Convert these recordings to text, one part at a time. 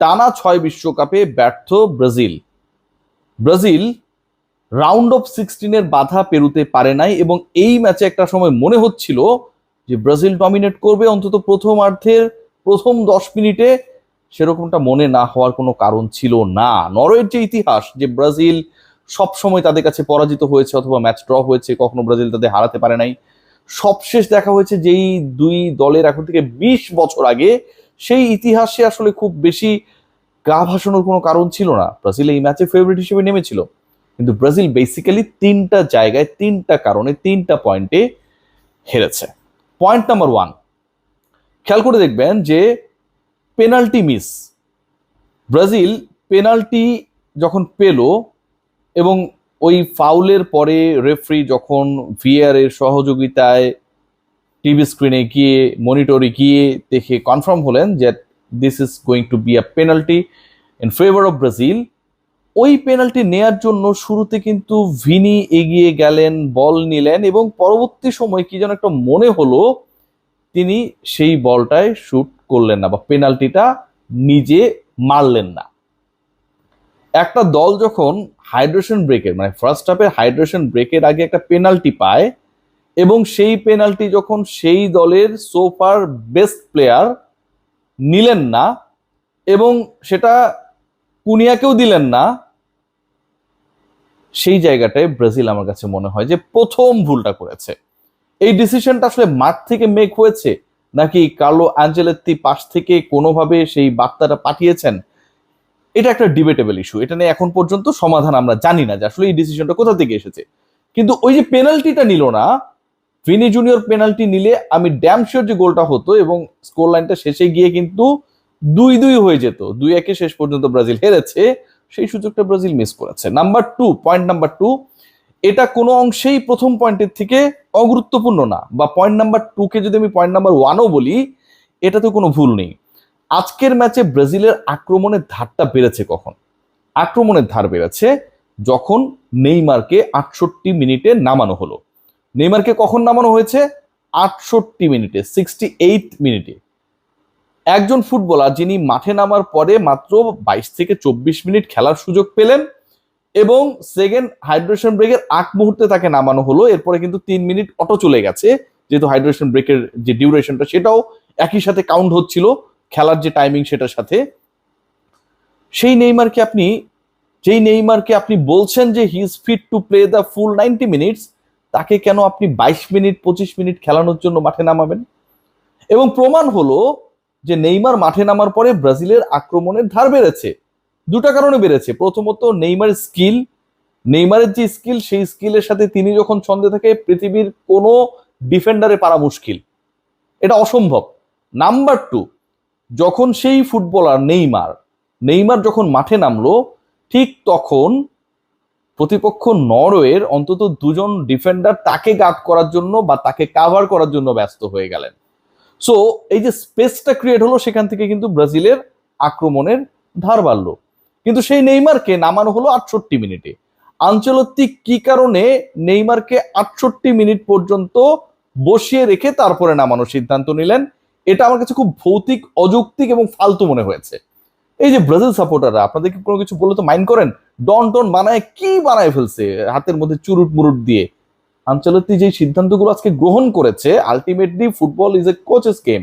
টানা 6 বিশ্বকাপে ব্যর্থ ব্রাজিল। ব্রাজিল রাউন্ড অফ 16-এর বাধা পেরুতে পারে নাই, এবং এই ম্যাচে একটা সময় মনে হচ্ছিল যে ব্রাজিল ডমিনেট করবে অন্তত প্রথমার্ধের প্রথম 10 মিনিটে। সেরকমটা মনে না হওয়ার কোনো কারণ ছিল না। নরওয়ের যে ইতিহাস, যে ব্রাজিল সব সময় তাদের কাছে পরাজিত হয়েছে অথবা ম্যাচ ড্র হয়েছে, কখনো ব্রাজিল তাদের হারাতে পারে নাই। সবশেষ দেখা হয়েছে যেই দুই দলের এখন থেকে 20 বছর আগে, সেই ইতিহাসে আসলে খুব বেশি গা ভাসানোর কোনো কারণ ছিল না। ব্রাজিল এই ম্যাচে ফেভারিট হিসেবে নেমেছিল, কিন্তু ব্রাজিল বেসিক্যালি 3টা জায়গায় 3টা কারণে 3টা পয়েন্টে হেরেছে। পয়েন্ট নাম্বার 1, খেয়াল করে দেখবেন যে পেনাল্টি মিস। ব্রাজিল পেনাল্টি যখন পেল এবং ওই ফাউলের পরে রেফারি যখন ভিএআর এর সহযোগিতায় টিভি স্ক্রিনে গিয়ে মনিটরে গিয়ে দেখে কনফার্ম হলেন যে this is going to be a penalty in favour of Brazil, ওই পেনাল্টি নেয়ার জন্য শুরুতে কিন্তু ভিনি এগিয়ে গেলেন, বল নিলেন, এবং পরবর্তী সময় কি যেন একটা মনে হলো তিনি সেই বলটায় শুট করলেন না বা পেনাল্টিটা নিজে মারলেন না। একটা দল যখন হাইড্রেশন ব্রেকের মানে ফার্স্ট হাফের হাইড্রেশন ব্রেকের আগে একটা পেনাল্টি পায়, এবং সেই পেনাল্টি যখন সেই দলের সোফার বেস্ট প্লেয়ার নিলেন না এবং সেটা কুনিয়াকেও দিলেন না, সেই জায়গাটায় ব্রাজিল আমার কাছে মনে হয় যে প্রথম ভুলটা করেছে। এই ডিসিশনটা আসলে মাঠ থেকে মেক হয়েছে নাকি কার্লো অ্যাঞ্জেলেত্তি পাশ থেকে কোনোভাবে সেই বার্তাটা পাঠিয়েছেন, এটা একটা ডিবেটেবল ইস্যু। এটা নিয়ে এখন পর্যন্ত সমাধান আমরা জানি না যে আসলে এই ডিসিশনটা কোথা থেকে এসেছে। কিন্তু ওই যে পেনাল্টিটা নিল না, ভিনি জুনিয়র পেনাল্টি নিলে আমি ড্যাম শিওর যে গোলটা হতো এবং স্কোর লাইনটা শেষে গিয়ে কিন্তু 2-2 হয়ে যেত। 2-1 শেষ পর্যন্ত ব্রাজিল হেরেছে, সেই সুযোগটা ব্রাজিল মিস করেছে। পয়েন্ট নাম্বার 2, এটা কোনো অংশেই প্রথম পয়েন্টের থেকে অগুরুত্বপূর্ণ না, বা পয়েন্ট নাম্বার 2 কে যদি আমি পয়েন্ট নাম্বার 1ও বলি, এটা তো কোনো ভুল নেই। আজকের ম্যাচে ব্রাজিলের আক্রমণের ধারটা বেড়েছে কখন? আক্রমণের ধার বেড়েছে যখন নেইমারকে 68 মিনিটে নামানো হলো। নেইমারকে কখন নামানো হয়েছে? 68 মিনিটে, 68 মিনিটে। একজন ফুটবলার যিনি মাঠে নামার পরে মাত্র 22 থেকে 24 মিনিট খেলার সুযোগ পেলেন, এবং সেকেন্ড হাইড্রেশন ব্রেকের আগ মুহূর্তে তাকে নামানো হলো। এরপরে কিন্তু 3 মিনিট অটো চলে গেছে, যেহেতু হাইড্রেশন ব্রেকের যে ডিউরেশনটা সেটাও একই সাথে কাউন্ট হচ্ছিল খেলার যে টাইমিং সেটার সাথে। সেই নেইমারকে আপনি বলছেন যে he is fit to play the full 90 minutes, তাকে কেন আপনি 22 মিনিট 25 মিনিট খেলানোর জন্য মাঠে নামাবেন? এবং প্রমাণ হলো যে নেইমার মাঠে নামার পরে ব্রাজিলের আক্রমণের ধার বেড়েছে। 2টা কারণে বেড়েছে। প্রথমত নেইমারের যে স্কিল, সেই স্কিলের সাথে তিনি যখন ছন্দে থাকে পৃথিবীর কোনো ডিফেন্ডারে পারা মুশকিল, এটা অসম্ভব। নাম্বার 2, যখন সেই ফুটবলার নেইমার যখন মাঠে নামলো, ঠিক তখন প্রতিপক্ষ নরওয়ের অন্তত 2জন ডিফেন্ডার তাকে গার্ড করার জন্য বা তাকে কাভার করার জন্য ব্যস্ত হয়ে গেলেন। সো এই যে স্পেসটা ক্রিয়েট হলো, সেখান থেকে কিন্তু ব্রাজিলের আক্রমণের ধার বাড়লো। কিন্তু সেই নেইমারকে নামানো হলো 68 মিনিটে। আনচেলত্তি কি কারণে নেইমারকে 68 মিনিট পর্যন্ত বসিয়ে রেখে তারপরে নামানোর সিদ্ধান্ত নিলেন, এটা আমার কাছে খুব ভৌতিক, অযৌক্তিক এবং ফালতু মনে হয়েছে। এই যে ব্রাজিল সাপোর্টাররা, আপনাদেরকে কোনো কিছু বলে তো মাইন্ড করেন, ডন বানায় ফেলছে হাতের মধ্যে চুরুট মুরুট দিয়ে। আনচেলত্তি যে সিদ্ধান্তগুলো আজকে গ্রহণ করেছে, ultimately football is a coaches game.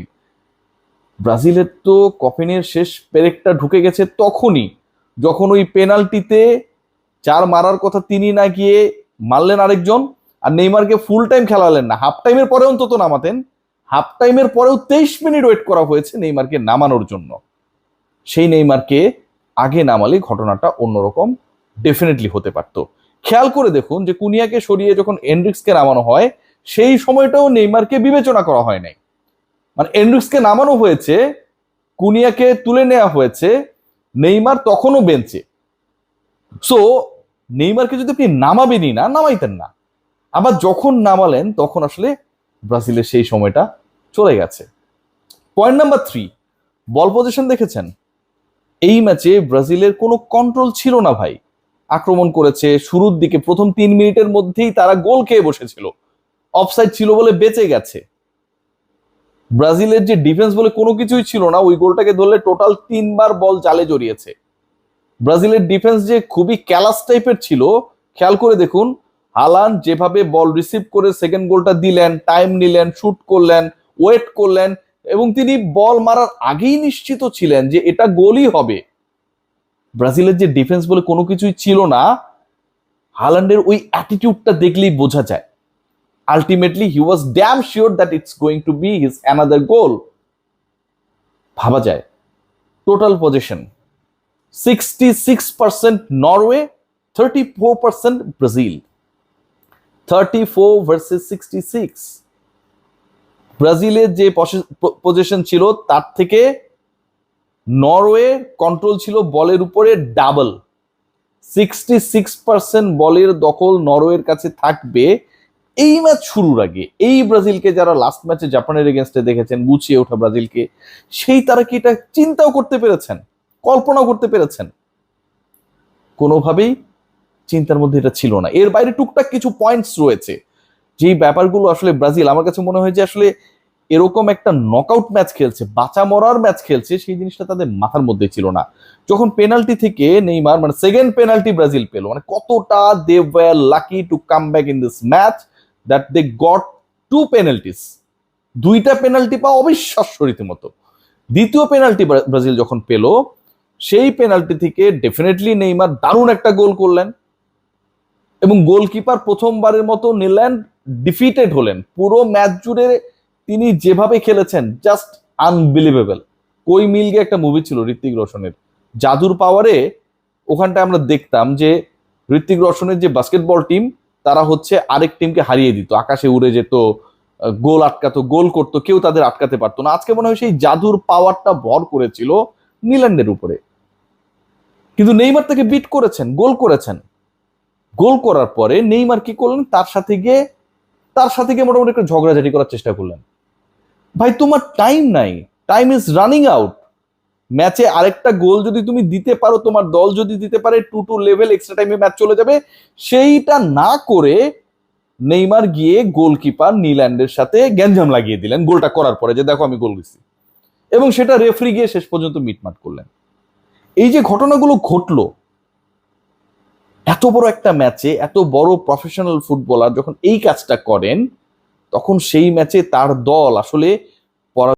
ব্রাজিলের তো কফিনের শেষ পেরেকটা ঢুকে গেছে তখনই, যখন ওই পেনাল্টিতে যার মারার কথা তিনি না গিয়ে মারলেন আরেকজন, আর নেইমারকে ফুল টাইম খেলালেন না, হাফ টাইমের পরে অন্তত নামাতেন। হাফ টাইমের পরেও 23 মিনিট ওয়েট করা হয়েছে নেইমারকে নামানোর জন্য। সেই নেইমারকে আগে নামালে ঘটনাটা অন্যরকম ডেফিনেটলি হতে পারত। খেয়াল করে দেখুন যে কুনিয়াকে সরিয়ে যখন এন্ড্রিক্সকে নামানো হয়, সেই সময়টাও নেইমারকে বিবেচনা করা হয় নাই। মানে এন্ড্রিক্সকে নামানো হয়েছে, কুনিয়াকে তুলে নেওয়া হয়েছে, নেইমার তখনও বেঞ্চে। সো নেইমারকে যদি আপনি নামাইতেন না, আবার যখন নামালেন তখন আসলে ব্রাজিলের সেই সময়টা চলে গেছে। পয়েন্ট নাম্বার 3, বল পজিশন দেখেছেন? এই ম্যাচে ব্রাজিলের কোনো কন্ট্রোল ছিল না ভাই। আক্রমণ করেছে শুরুর দিকে, প্রথম 3 মিনিটের মধ্যেই তারা গোল খেয়ে বসেছিল, অফসাইড ছিল বলে বেঁচে গেছে। ব্রাজিলের যে ডিফেন্স বলে কোনো কিছুই ছিল না, ওই গোলটাকে ধরলে টোটাল 3বার বল জালে জড়িয়েছে। ব্রাজিলের ডিফেন্স যে খুবই ক্যালাস টাইপের ছিল, খেয়াল করে দেখুন হালান্ড যেভাবে বল রিসিভ করে সেকেন্ড গোলটা দিলেন, টাইম নিলেন, শুট করলেন, ওয়েট করলেন, এবং তিনি বল মারার আগেই নিশ্চিত ছিলেন যে এটা গোলই হবে। ব্রাজিলের যে ডিফেন্স বলে কোনো কিছুই ছিল না, হালান্ডের ওই অ্যাটিটিউডটা দেখলেই বোঝা যায়। Ultimately he was damn sure that it's going to be his another goal. ভাবা যায় total position 66% Norway, 34% Brazil, 34 versus 66। ব্রাজিলের যে পজিশন ছিল তার থেকে নরওয়ে কন্ট্রোল ছিল বলের উপরে ডাবল। 66% বলের দখল নরওয়ের কাছে থাকবে এই ম্যাচ শুরুর আগে। এই ব্রাজিলকে যারা লাস্ট ম্যাচে জাপানের এগেনস্টে দেখেছেন, গুছিয়ে ওঠা ব্রাজিলকে, সেই তারা কি এটা চিন্তাও করতে পেরেছেন, কল্পনাও করতে পেরেছেন? কোনোভাবেই চিন্তার মধ্যে এটা ছিল না। এর বাইরে টুকটাক কিছু পয়েন্টস রয়েছে, যেই ব্যাপারগুলো আসলে ব্রাজিল, আমার কাছে মনে হয় যে আসলে এরকম একটা নকআউট ম্যাচ খেলছে, বাঁচা মরার ম্যাচ খেলছে, সেই জিনিসটা তাদের মাথার মধ্যে ছিল না। যখন পেনাল্টি থেকে নেইমার মানে সেকেন্ড পেনাল্টি ব্রাজিল পেল, মানে কতটা they were lucky to come back in this match that they got 2 penalties. 2টা পেনাল্টি পাওয়া অবিশ্বাস্য রীতিমতো। দ্বিতীয় পেনাল্টি ব্রাজিল যখন পেল, সেই পেনাল্টি থেকে ডেফিনেটলি নেইমার দারুণ একটা গোল করলেন, এবং গোলকিপার প্রথমবারের মতো নিল্যান্ড ডিফিটেড হলেন। পুরো ম্যাচ জুড়ে তিনি যেভাবে খেলেছেন জাস্ট আনবিলিভেবল। কই মিল গিয়ে একটা মুভি ছিল ঋত্বিক রোশনের, জাদুর পাওয়ারে। ওখানটায় আমরা দেখতাম যে ঋত্বিক রোশনের যে বাস্কেটবল টিম, তারা হচ্ছে আরেক টিমকে হারিয়ে দিত, আকাশে উড়ে যেত, গোল আটকাতো, গোল করতো, কেউ তাদের আটকাতে পারতো না। আজকে মনে হয় সেই জাদুর পাওয়ারটা ভর করেছিল নিল্যান্ডের উপরে। কিন্তু নেইমার তাকে বিট করেছেন, গোল করেছেন। গোল করার পরে নেইমার কি করলেন, তার সাথে গিয়ে মোটামুটি একটা ঝগড়াঝাটি করার চেষ্টা করলেন। ভাই তোমার টাইম নাই, টাইম ইজ রানিং আউট। ম্যাচে আরেকটা গোল যদি তুমি দিতে পারো, তোমার দল যদি দিতে পারে, 2-2 লেভেল, এক্সট্রা টাইমে ম্যাচ চলে যাবে। সেইটা না করে নেইমার গিয়ে গোলকিপার নিল্যান্ডের সাথে গ্যাঞ্জাম লাগিয়ে দিলেন গোলটা করার পরে, যে দেখো আমি গোল দিচ্ছি, এবং সেটা রেফারি গিয়ে শেষ পর্যন্ত মিটমাট করলেন। এই যে ঘটনাগুলো ঘটলো এত বড় একটা ম্যাচে, এত বড় প্রফেশনাল ফুটবলার যখন এই কাজটা করেন, তখন সেই ম্যাচে তার দল আসলে